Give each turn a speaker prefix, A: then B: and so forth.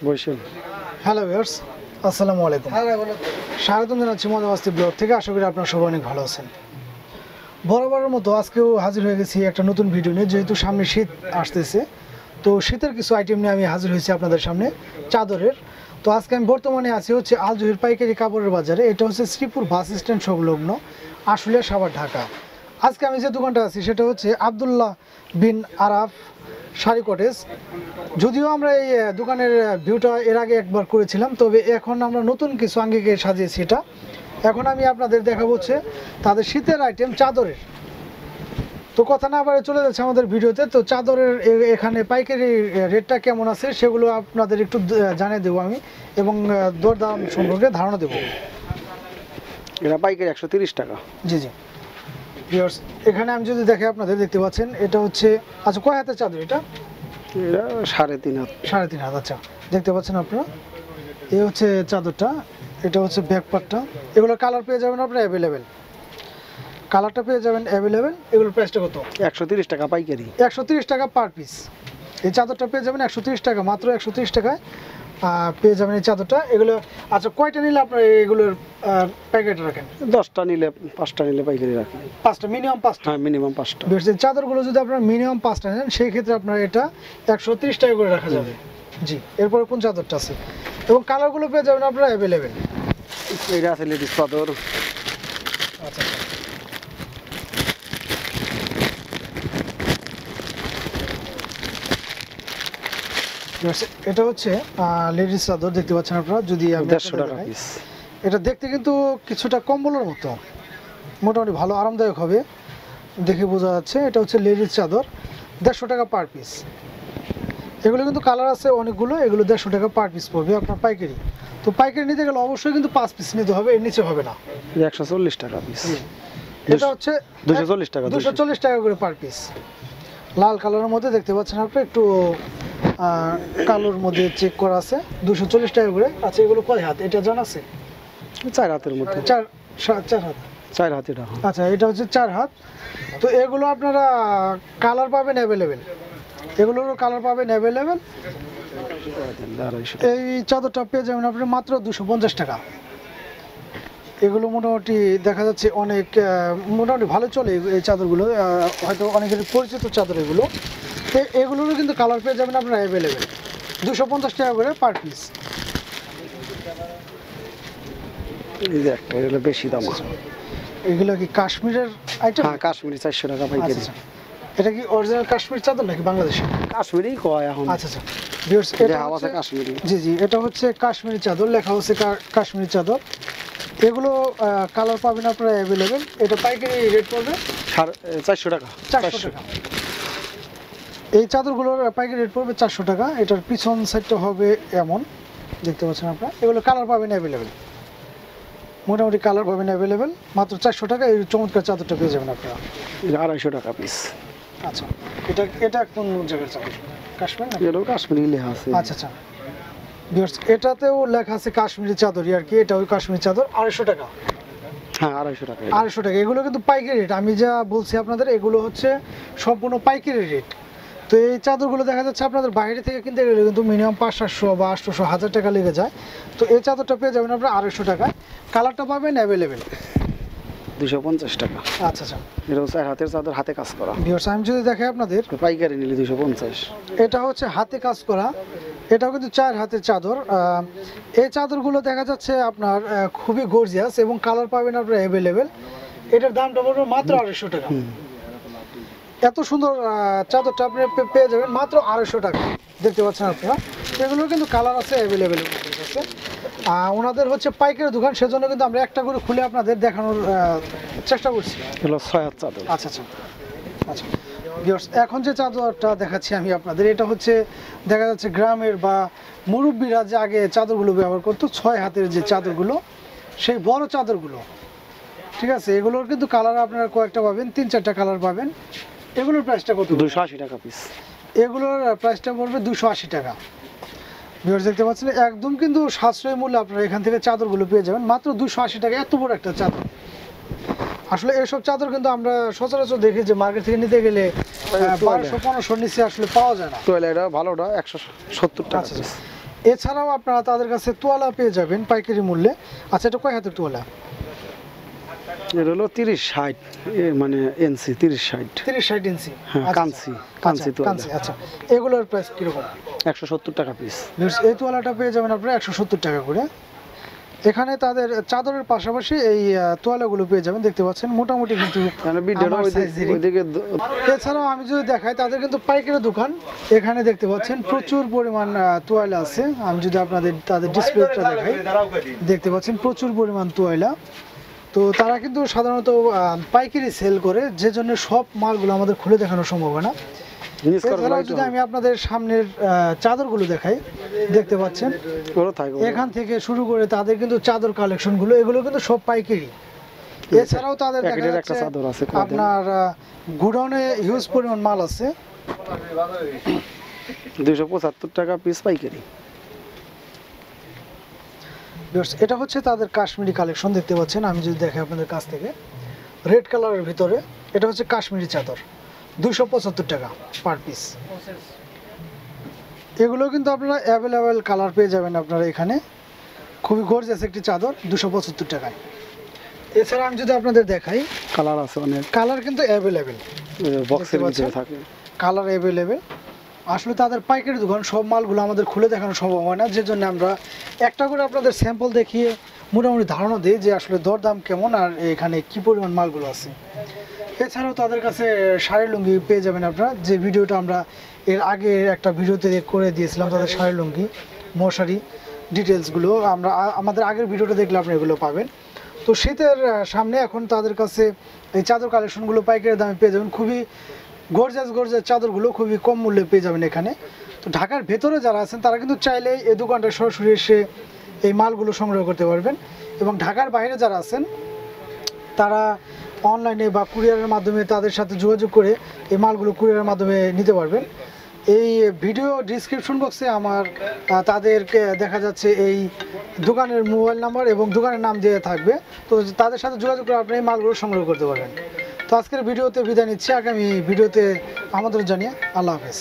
A: বসেন।
B: Hello viewers, আসসালামু আলাইকুম। স্বাগতম জানাচ্ছি মনোবাস্তি ব্লগ থেকে। আশা করি আপনারা সবাই অনেক ভালো আছেন। বরাবরের মতো আজকেও হাজির হয়ে গেছি একটা নতুন ভিডিও নিয়ে। যেহেতু সামনে শীত আসতেছে, তো শীতের কিছু আইটেম নিয়ে আমি হাজির হয়েছি আপনাদের সামনে, চাদরের। তো আজকে আমি বর্তমানে আছি হচ্ছে আল জহির পাইকারি কাপড়ের বাজারে। এটা হচ্ছে শ্রীপুর বাস স্ট্যান্ড সংলগ্ন, আশুলিয়া, সাভার, ঢাকা। আজকে আমি যে দোকানটা আছি সেটা হচ্ছে আব্দুল্লাহ বিন আরাফ শাড়ি কটেজ। যদিও আমরা এই দোকানের ভিউটা এর আগে একবার করেছিলাম, তবে এখন আমরা নতুন কিছু আঙ্গিকে সাজিয়েছি এটা। এখন আমি আপনাদের দেখাবো হচ্ছে তাদের শীতের আইটেম, চাদরের। তো কথা না বাড়ে চলে যাচ্ছে আমাদের ভিডিওতে। তো চাদরের এখানে পাইকারি রেটটা কেমন আছে সেগুলো আপনাদের একটু জানিয়ে দেবো আমি, এবং দরদাম সম্পর্কে ধারণা দেবো।
A: এটা পাইকারি 130 টাকা।
B: জি জি ভিউয়ার্স, এখানে আমি যদি দেখে আপনাদের দেখতে পাচ্ছেন এটা হচ্ছে, আচ্ছা কয় হাতের চাদর এটা?
A: এটা 3.5 হাত।
B: 3.5 হাত। আচ্ছা, দেখতে পাচ্ছেন আপনারা, এই হচ্ছে চাদরটা, এটা হচ্ছে ব্যাক পার্টটা। এগুলো কালার পেয়ে যাবেন আপনারা অ্যাভেলেবেল, কালারটা পেয়ে যাবেন অ্যাভেলেবেল। এগুলোর প্রাইসটা কত?
A: 130 টাকা পাইকারি।
B: 130 টাকা পার পিস। এই চাদরটা পেয়ে যাবেন 130 টাকা, মাত্র 130 টাকায় পেয়ে যাবেন এই চাদরটা। এগুলো আচ্ছা কয়টা নিলে আপনারা এগুলোর প্যাকেট রাখেন?
A: 10টা নিলে 5টা নিলে পাইকারি রাখি।
B: 5টা, মিনিমাম 5টা।
A: হ্যাঁ, মিনিমাম 5টা।
B: এই চাদরগুলো যদি আপনারা মিনিমাম 5টা নেন, সেই ক্ষেত্রে আপনার এটা 130 টাকা করে রাখা যাবে। জি, এরপরে কোন চাদরটা আছে? এবং কালারগুলো পেয়ে যাবেন আপনারা অ্যাভেলেবেল।
A: এটা আছে লেডিস চাদর।
B: আচ্ছা, এটা হচ্ছে লেডিস চাদর, দেখতে পাচ্ছেন আপনারা। যদি আমি
A: 150 টাকা পিস।
B: এটা দেখতে কিন্তু কিছুটা কম্বলের মতো, মোটামুটি ভালো আরামদায়ক হবে, দেখে বোঝা যাচ্ছে। এটা হচ্ছে লেডিস চাদর, 150 টাকা পার পিস। এগুলো কিন্তু কালার আছে অনেকগুলো, এগুলো 150 টাকা পার পিস পড়বে আপনার পাইকারি। তো পাইকারি নিতে গেলে অবশ্যই কিন্তু 5 পিস নিতে হবে, এর নিচে হবে না।
A: 140 টাকা পিস।
B: এটা হচ্ছে
A: 240 টাকা।
B: 240 টাকা করে পার পিস। লাল কালারের মধ্যে দেখতে পাচ্ছেন আপনি, একটু কালোর মধ্যে চেক করা আছে, 240 টাকা করে। আচ্ছা, এগুলো কয় হাত এটা জানা আছে?
A: 4 হাতের মতো।
B: 4 হাত।
A: 4 হাত এটা।
B: আচ্ছা, এটা হচ্ছে 4 হাত। তো এগুলো আপনারা কালার পাবেন অ্যাভেলেবেল, এগুলোরও কালার পাবেন অ্যাভেলেবেল। এই চাদরটা পেয়ে যাবেন আপনি মাত্র 250 টাকা। এগুলো মোটামুটি দেখা যাচ্ছে অনেক মোটামুটি ভালো চলে এই চাদরগুলো, হয়তো অনেকের পরিচিত চাদর এগুলো। তো এগুলোরও কিন্তু কালার পেয়ে যাবেন আপনারা অ্যাভেলেবেল, 250 টাকা করে পার পিস।
A: এগুলো বেশি দাম।
B: এগুলো কি কাশ্মীরের আইটেম?
A: হ্যাঁ, কাশ্মীরি 400 টাকা পাইকারি।
B: আচ্ছা, এটা কি অরিজিনাল কাশ্মীর চাদর নাকি বাংলাদেশি?
A: কাশ্মীরি কয় এখন।
B: আচ্ছা আচ্ছা ভিউয়ার্স, এটা হচ্ছে
A: কাশ্মীরি।
B: জি জি, এটা হচ্ছে কাশ্মীরি চাদর, লেখা হচ্ছে কাশ্মীরি চাদর। এগুলো কালার পাবেন আপনারা অ্যাভেলেবেল। এটা পাইকারি রেট পড়বে
A: 400 টাকা।
B: 400 টাকা। এই চাদরগুলোর পাইকারি রেট পড়বে 400 টাকা। এটার পিছন সাইডটা হবে এমন, দেখতে পাচ্ছেন আপনারা। এগুলো কালার পাবেন অ্যাভেলেবেল, মোটামুটি কালার পাবেন অ্যাভেলেবেল। মাত্র 400 টাকা এই চমৎকার চাদরটা পেয়ে যাবেন আপনারা।
A: 250 টাকা পিস।
B: আচ্ছা, এটা কোন জায়গার চাদর? কাশ্মীর না?
A: এটাও কাশ্মীরি লেখা আছে।
B: আচ্ছা আচ্ছা ভিউয়ার্স, এটাতেও লেখা আছে কাশ্মীরি চাদরই আর কি। এটা ওই কাশ্মীরি চাদর, 250 টাকা।
A: হ্যাঁ, 250 টাকা।
B: 250 টাকা। এগুলো কিন্তু পাইকারি রেট, আমি যা বলছি আপনাদের এগুলো হচ্ছে সম্পূর্ণ পাইকারি রেট। তো এই চাদরগুলো দেখা যাচ্ছে আপনাদের বাইরে থেকে কিনতে গেলে কিন্তু মিনিমাম 500-700 বা 800 1000 টাকা লেগে যায়। তো এই চাদরটা পেয়ে যাবেন আপনারা 250 টাকায়। কালারটা পাবেন অ্যাভেলেবেল,
A: 250 টাকা।
B: আচ্ছা আচ্ছা
A: এটাও 4 হাতের চাদর, হাতে কাজ করা।
B: ভিউয়ার্স, আমি যদি দেখাই আপনাদের,
A: পাইকারি নিলে 250।
B: এটা হচ্ছে হাতে কাজ করা, এটাও কিন্তু 4 হাতের চাদর। এই চাদরগুলো দেখা যাচ্ছে আপনার খুবই গর্জিয়াস, এবং কালার পাবেন আপনারা অ্যাভেলেবেল। এটার দামটা পড়বে মাত্র 250 টাকা। এত সুন্দর চাদরটা আপনি পেয়ে যাবেন মাত্র 250 টাকা। দেখতে পাচ্ছেন আপনারা, এগুলোর কিন্তু কালার আছে অ্যাভেলেবেল। ওনাদের হচ্ছে পাইকারি দোকান, সেজন্য কিন্তু আমরা একটা করে খুলে আপনাদের দেখানোর চেষ্টা করছি।
A: এগুলো 6 হাত চাদর।
B: আচ্ছা আচ্ছা আচ্ছা ভিউয়ার্স, এখন যে চাদরটা দেখাচ্ছি আমি আপনাদের, এটা হচ্ছে দেখা যাচ্ছে গ্রামের বা মুরব্বীরা যে আগে চাদরগুলো ব্যবহার করতো, 6 হাতের যে চাদরগুলো, সেই বড় চাদরগুলো। ঠিক আছে, এগুলোর কিন্তু কালার আপনারা কয়েকটা পাবেন, 3-4টা কালার পাবেন। এগুলোর প্রাইসটা কত?
A: 280 টাকা পিস।
B: এগুলোর প্রাইসটা পড়বে 280 টাকা। ভিউয়ার্স, দেখতে পাচ্ছেন একদম কিন্তু সাশ্রয়ী মূল্যে আপনারা এখান থেকে চাদরগুলো পেয়ে যাবেন মাত্র 280 টাকা। এত বড় একটা চাদর, আসলে এসব চাদর কিন্তু আমরা সচরাচর দেখি যে মার্কেট থেকে নিতে গেলে 1200-1500 নিচে আসলে পাওয়া যায় না।
A: তো এটা ভালোটা 170 টাকা।
B: আচ্ছা, এছাড়াও আপনারা তাদের কাছে তোয়ালা পেয়ে যাবেন পাইকারি মূল্যে। আচ্ছা, এটা কয় হাতের তোয়ালা?
A: এটা হলো 30-60 মানে এনসি 30-60।
B: 30-60 ইঞ্চি।
A: হ্যাঁ,
B: আচ্ছা,
A: কাঞ্চি
B: আচ্ছা,
A: তোয়ালা
B: কাঞ্চি। আচ্ছা, এগুলোর প্রাইস কিরকম?
A: 170 টাকা পিস।
B: এই তোয়ালাটা পেয়ে যাবেন আপনারা 170 টাকা করে। এখানে তাদের চাদরের পাশাপাশি এই তোয়ালাগুলো পেয়ে যাবেন, দেখতে পাচ্ছেন মোটামুটি কিন্তু
A: মানে ভিডিওটা
B: আমার size-এরই।
A: ওইদিকে
B: এছাড়াও আমি যদি দেখাই, তাদের কিন্তু পাইকারি দোকান। এখানে দেখতে পাচ্ছেন প্রচুর পরিমাণ তোয়ালা আছে। আমি যদি আপনাদের তাদের ডিসপ্লেটা দেখাই, দেখতে পাচ্ছেন প্রচুর পরিমাণ তোয়ালা। তো তারা কিন্তু সাধারণত পাইকারি সেল করে, যে জন্য সব মালগুলো আমাদের খুলে দেখানো সম্ভব হয় না। এছাড়াও যদি আমি আপনাদের সামনের চাদরগুলো দেখাই, দেখতে পাচ্ছেন এখান থেকে শুরু করে তাদের কিন্তু চাদর কালেকশনগুলো, এগুলো কিন্তু সব পাইকারি। এছাড়াও তাদের দেখা যাচ্ছে আপনার গোডাউনে হিউজ পরিমাণ মাল আছে।
A: 275 টাকা পিস পাইকারি।
B: এটা হচ্ছে তাদের কাশ্মীরি কালেকশন, দেখতে পাচ্ছেন। আমি যদি দেখাই আপনাদের কাছ থেকে, রেড কালারের ভিতরে এটা হচ্ছে কাশ্মীরি চাদর, 275 টাকা পার পিস। এগুলো কিন্তু আপনারা অ্যাভেলেবেল কালার পেয়ে যাবেন আপনারা এখানে। খুবই গর্জিয়াস একটি চাদর, 275 টাকায়। এছাড়া আমি যদি আপনাদের দেখাই,
A: কালার আছে অনেক,
B: কালার কিন্তু অ্যাভেলেবেল,
A: বক্সের ভিতরে থাকে
B: কালার অ্যাভেলেবেল। আসলে তাদের পাইকারি দোকান, সব মালগুলো আমাদের খুলে দেখানো সম্ভব হয় না, যে জন্য আমরা একটা করে আপনাদের স্যাম্পল দেখিয়ে মোটামুটি ধারণা দিই যে আসলে দরদাম কেমন আর এখানে কি পরিমাণ মালগুলো আছে। এছাড়াও তাদের কাছে শাড়ি লুঙ্গি পেয়ে যাবেন আপনারা, যে ভিডিওটা আমরা এর আগে একটা ভিডিওতে করে দিয়েছিলাম। তাদের শাড়ি লুঙ্গি, মশারি ডিটেলসগুলো আমরা আমাদের আগের ভিডিওটা দেখলে আপনি এগুলো পাবেন। তো শীতের সামনে এখন তাদের কাছে এই চাদর কালেকশনগুলো পাইকারি দামে পেয়ে যাবেন। খুবই গর্জাস চাদরগুলো খুবই কম মূল্যে পেয়ে যাবেন এখানে। তো ঢাকার ভেতরে যারা আছেন তারা কিন্তু চাইলেই এই দোকানটা সরাসরি এসে এই মালগুলো সংগ্রহ করতে পারবেন, এবং ঢাকার বাইরে যারা আছেন তারা অনলাইনে বা কুরিয়ারের মাধ্যমে তাদের সাথে যোগাযোগ করে এই মালগুলো কুরিয়ারের মাধ্যমে নিতে পারবেন। এই ভিডিও ডিসক্রিপশন বক্সে আমার তাদেরকে দেখা যাচ্ছে এই দোকানের মোবাইল নাম্বার এবং দোকানের নাম দেওয়া থাকবে। তো তাদের সাথে যোগাযোগ করে আপনি এই মালগুলো সংগ্রহ করতে পারবেন। তো আজকের ভিডিওতে বিদায় নিচ্ছি, আগামী ভিডিওতে আমন্ত্রণ জানিয়ে আল্লাহ হাফেজ।